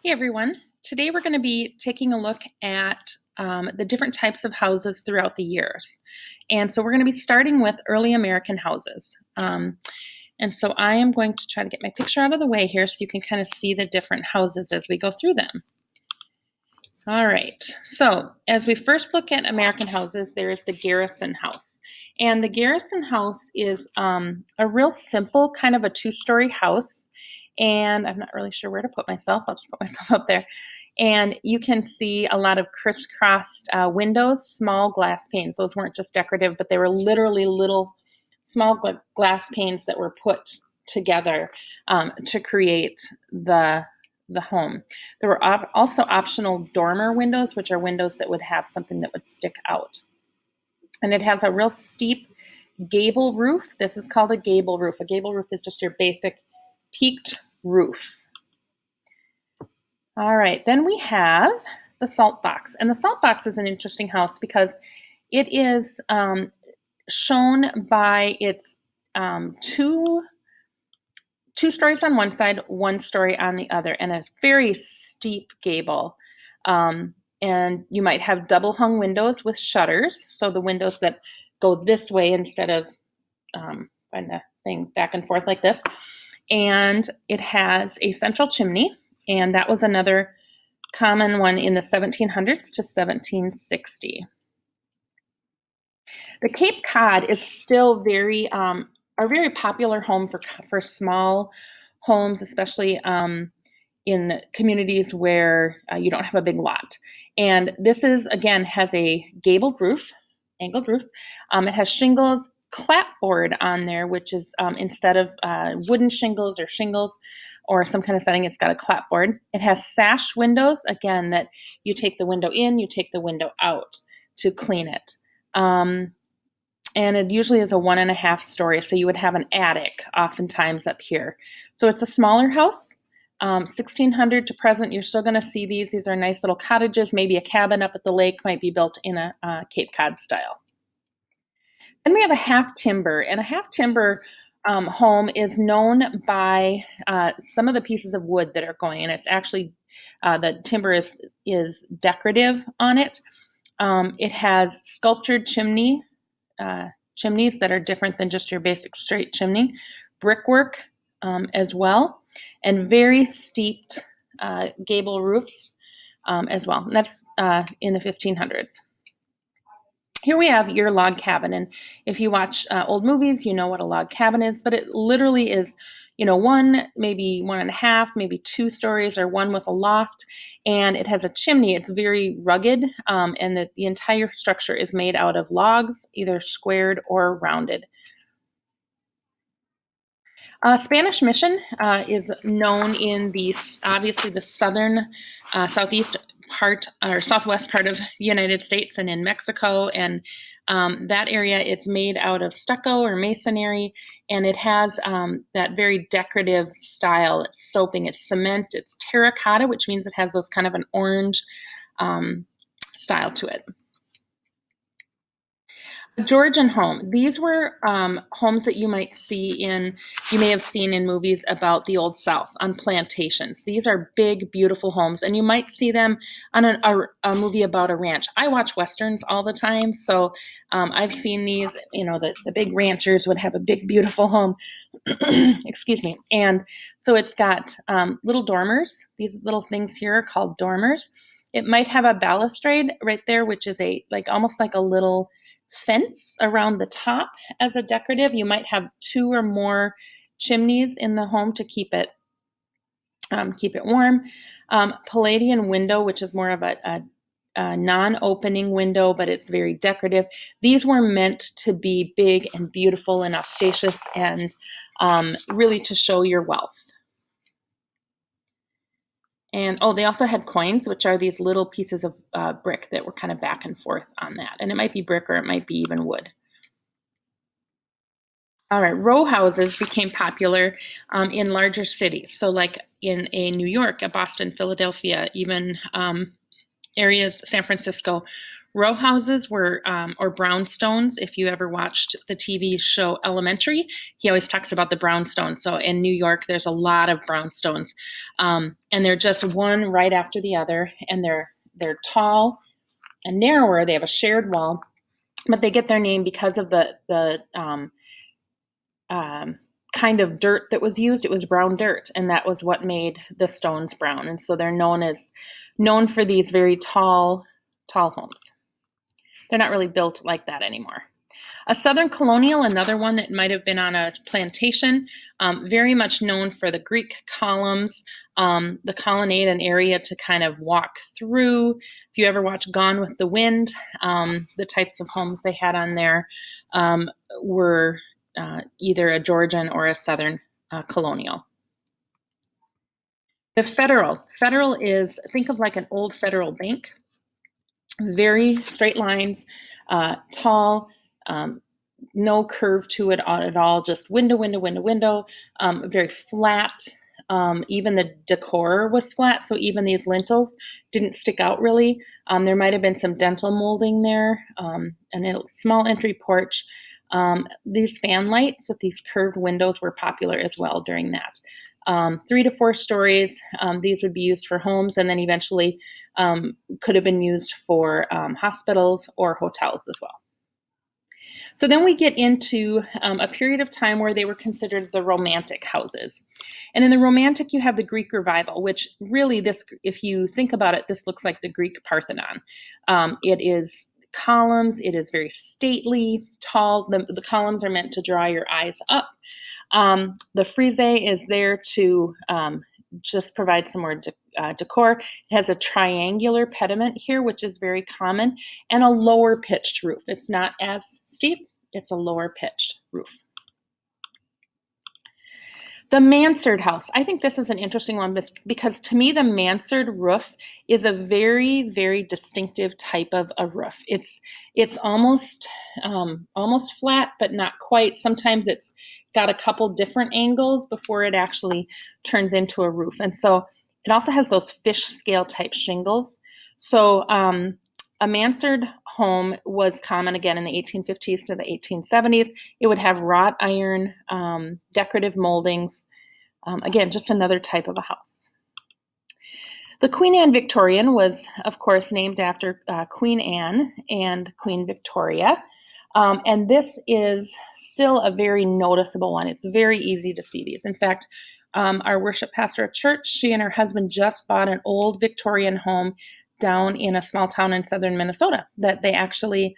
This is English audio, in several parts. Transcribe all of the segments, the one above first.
Hey everyone. Today we're going to be taking a look at the different types of houses throughout the years. And so we're going to be starting with early American houses. And so I am going to try to get my picture out of the way here so you can kind of see the different houses as we go through them. All right, so as we first look at American houses, there is the Garrison House. And the Garrison House is a real simple kind of a two-story house. And I'm not really sure where to put myself. I'll just put myself up there. And you can see a lot of crisscrossed windows, small glass panes. Those weren't just decorative, but they were literally little small glass panes that were put together to create the home. There were also optional dormer windows, which are windows that would have something that would stick out. And it has a real steep gable roof. This is called a gable roof. A gable roof is just your basic peaked roof. All right, then we have the Salt Box. And the Salt Box is an interesting house because it is shown by its two stories on one side, one story on the other, and a very steep gable. And you might have double hung windows with shutters, so the windows that go this way instead of kind of thing back and forth like this. And it has a central chimney, and that was another common one in the 1700s to 1760. The Cape Cod is still a very popular home for small homes, especially in communities where you don't have a big lot. And this again, has a gabled roof, angled roof. It has shingles, clapboard on there, which is instead of wooden shingles or some kind of setting, it's got a clapboard. It has sash windows, again, that you take the window in, you take the window out to clean it. And it usually is a 1.5 story, so you would have an attic oftentimes up here. So it's a smaller house. 1600 to present, you're still going to see these. These are nice little cottages. Maybe a cabin up at the lake might be built in a Cape Cod style. Then we have a half timber, and a half timber home is known by some of the pieces of wood that are going, and it's actually the timber is decorative on it. It has sculptured chimneys that are different than just your basic straight chimney, brickwork as well, and very steeped gable roofs as well. And that's in the 1500s. Here we have your log cabin, and if you watch old movies, you know what a log cabin is, but it literally is, one, maybe 1.5, maybe 2 stories, or one with a loft, and it has a chimney. It's very rugged, and the entire structure is made out of logs, either squared or rounded. Spanish Mission is known in obviously the southern, southeast part or southwest part of the United States and in Mexico, and that area, it's made out of stucco or masonry, and it has that very decorative style. It's soaping, it's cement, it's terracotta, which means it has those kind of an orange style to it. Georgian home. These were homes that you may have seen in movies about the Old South on plantations. These are big, beautiful homes, and you might see them on a movie about a ranch. I watch Westerns all the time, so I've seen these. The big ranchers would have a big, beautiful home. Excuse me. And so it's got little dormers. These little things here are called dormers. It might have a balustrade right there, which is almost like a little fence around the top as a decorative. You might have 2 or more chimneys in the home to keep it warm. Palladian window, which is more of a non-opening window, but it's very decorative. These were meant to be big and beautiful and ostentatious and really to show your wealth. And they also had coins, which are these little pieces of brick that were kind of back and forth on that. And it might be brick or it might be even wood. All right, row houses became popular in larger cities. So like in New York, Boston, Philadelphia, even areas, San Francisco, Row houses were, or brownstones. If you ever watched the TV show Elementary, he always talks about the brownstone. So in New York, there's a lot of brownstones, and they're just one right after the other, and they're tall and narrower. They have a shared wall, but they get their name because of the kind of dirt that was used. It was brown dirt, and that was what made the stones brown. And so they're known for these very tall homes. They're not really built like that anymore. A Southern colonial, another one that might have been on a plantation, very much known for the Greek columns, the colonnade, an area to kind of walk through. If you ever watch Gone with the Wind, the types of homes they had on there were either a Georgian or a Southern colonial. The Federal. Federal is, think of like an old Federal Bank. Very straight lines, tall, no curve to it at all, just window, very flat. Even the decor was flat, so even these lintels didn't stick out really. There might have been some dental molding there, and a small entry porch. These fan lights with these curved windows were popular as well during that. 3 to 4 stories, these would be used for homes, and then eventually could have been used for hospitals or hotels as well. So then we get into a period of time where they were considered the Romantic houses. And in the Romantic, you have the Greek Revival, which really, this, if you think about it, this looks like the Greek Parthenon. It is columns, it is very stately, tall. The columns are meant to draw your eyes up. The frieze is there to just provide some more decor. It has a triangular pediment here, which is very common, and a lower pitched roof. It's not as steep, it's a lower pitched roof. The mansard house. I think this is an interesting one because to me, the mansard roof is a very, very distinctive type of a roof. It's almost flat, but not quite. Sometimes it's got a couple different angles before it actually turns into a roof. And so it also has those fish scale type shingles. So a mansard home was common again in the 1850s to the 1870s. It would have wrought iron, decorative moldings. Again, just another type of a house. The Queen Anne Victorian was, of course, named after Queen Anne and Queen Victoria. And this is still a very noticeable one. It's very easy to see these. In fact, our worship pastor at church, she and her husband just bought an old Victorian home down in a small town in southern Minnesota that they actually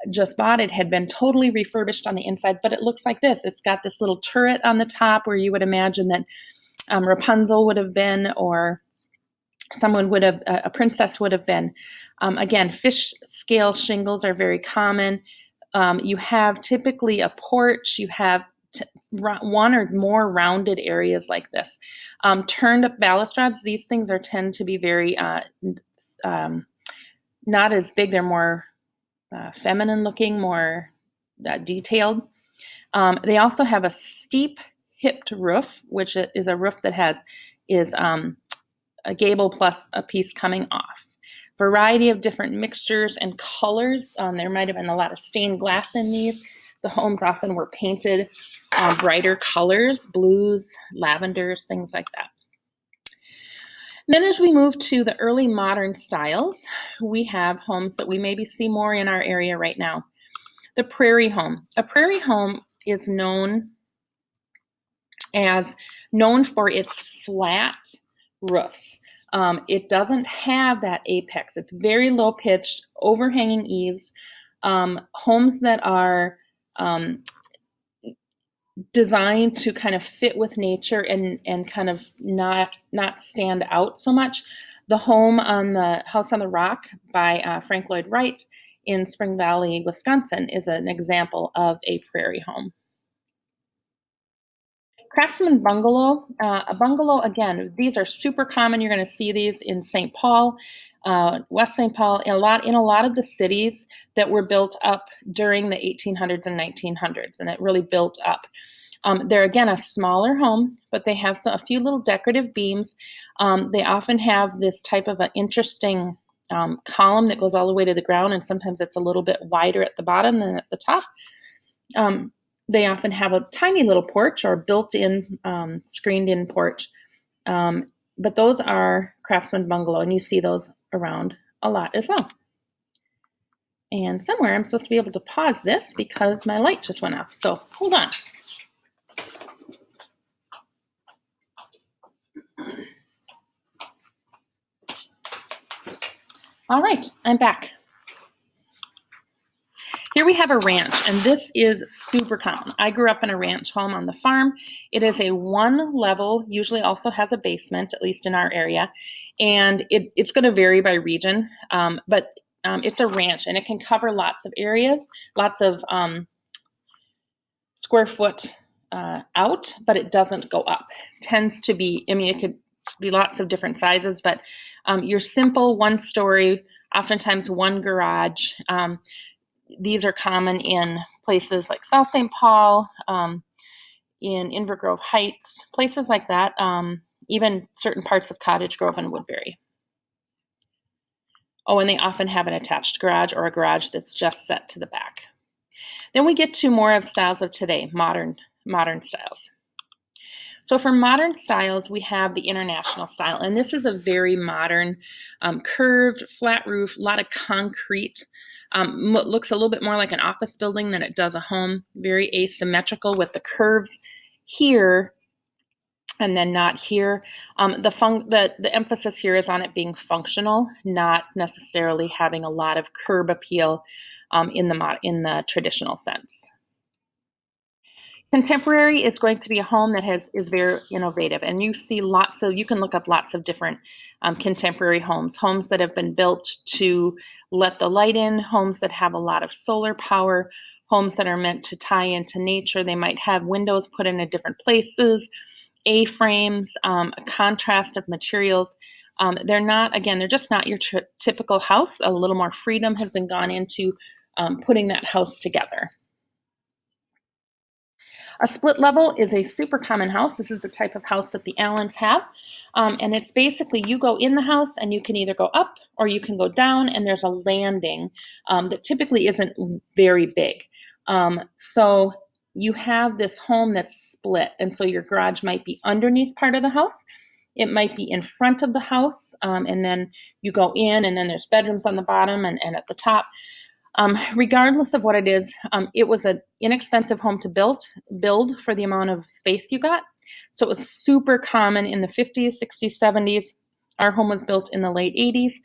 just bought. It had been totally refurbished on the inside, but it looks like this. It's got this little turret on the top where you would imagine that Rapunzel would have been, or someone would have, a princess would have been. Again, fish scale shingles are very common. You have typically a porch. You have one or more rounded areas like this. Turned up balustrades, these things tend to be very not as big. They're more feminine looking, more detailed. They also have a steep hipped roof, which is a roof that is a gable plus a piece coming off. Variety of different mixtures and colors. There might have been a lot of stained glass in these. The homes often were painted brighter colors, blues, lavenders, things like that. And then as we move to the early modern styles, we have homes that we maybe see more in our area right now. The prairie home. A prairie home is known for its flat roofs. It doesn't have that apex. It's very low pitched, overhanging eaves. Homes that are designed to kind of fit with nature and kind of not stand out so much. The home on the House on the Rock by Frank Lloyd Wright in Spring Valley, Wisconsin is an example of a prairie home. Craftsman bungalow. A bungalow, again, these are super common. You're going to see these in St. Paul, West St. Paul, in a lot of the cities that were built up during the 1800s and 1900s, and it really built up. They're, again, a smaller home, but they have a few little decorative beams. They often have this type of an interesting column that goes all the way to the ground, and sometimes it's a little bit wider at the bottom than at the top. They often have a tiny little porch or built-in screened-in porch. But those are Craftsman Bungalow, and you see those around a lot as well. And somewhere I'm supposed to be able to pause this because my light just went off. So hold on. All right, I'm back. Here we have a ranch, and this is super common. I grew up in a ranch home on the farm. It is a one level, usually also has a basement, at least in our area, and it's going to vary by region, but it's a ranch, and it can cover lots of areas, lots of square foot out, but it doesn't go up. It tends to be, I mean, it could be lots of different sizes, but your simple one story, oftentimes one garage. These are common in places like South St. Paul, in Inver Grove Heights, places like that, even certain parts of Cottage Grove and Woodbury. Oh, and they often have an attached garage or a garage that's just set to the back. Then we get to more of styles of today, modern styles. So for modern styles, we have the International style, and this is a very modern, curved, flat roof, a lot of concrete. Looks a little bit more like an office building than it does a home. Very asymmetrical with the curves here and then not here. The emphasis here is on it being functional, not necessarily having a lot of curb appeal in the traditional sense. Contemporary is going to be a home that is very innovative, and you can look up lots of different contemporary homes that have been built to let the light in, homes that have a lot of solar power, homes that are meant to tie into nature. They might have windows put in at different places, A-frames, a contrast of materials. They're just not your typical house. A little more freedom has been gone into putting that house together. A split level is a super common house. This is the type of house that the Allens have. And it's basically you go in the house and you can either go up or you can go down, and there's a landing that typically isn't very big. So you have this home that's split, and so your garage might be underneath part of the house. It might be in front of the house, and then you go in, and then there's bedrooms on the bottom and at the top. Regardless of what it is, it was an inexpensive home to build for the amount of space you got. So it was super common in the 50s, 60s, 70s. Our home was built in the late 80s,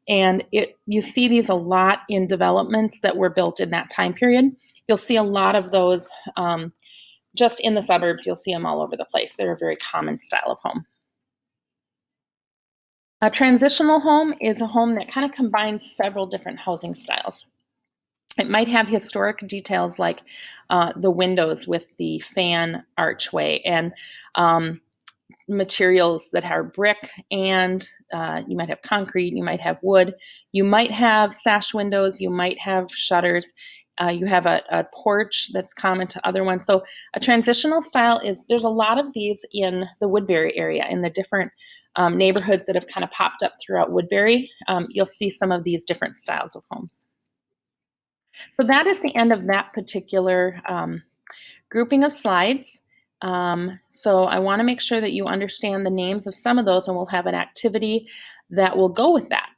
and you see these a lot in developments that were built in that time period. You'll see a lot of those just in the suburbs. You'll see them all over the place. They're a very common style of home. A transitional home is a home that kind of combines several different housing styles. It might have historic details like the windows with the fan archway and materials that are brick, and you might have concrete, you might have wood, you might have sash windows, you might have shutters, you have a porch that's common to other ones. So a transitional style there's a lot of these in the Woodbury area, in the different neighborhoods that have kind of popped up throughout Woodbury. You'll see some of these different styles of homes. So that is the end of that particular grouping of slides. So I want to make sure that you understand the names of some of those, and we'll have an activity that will go with that.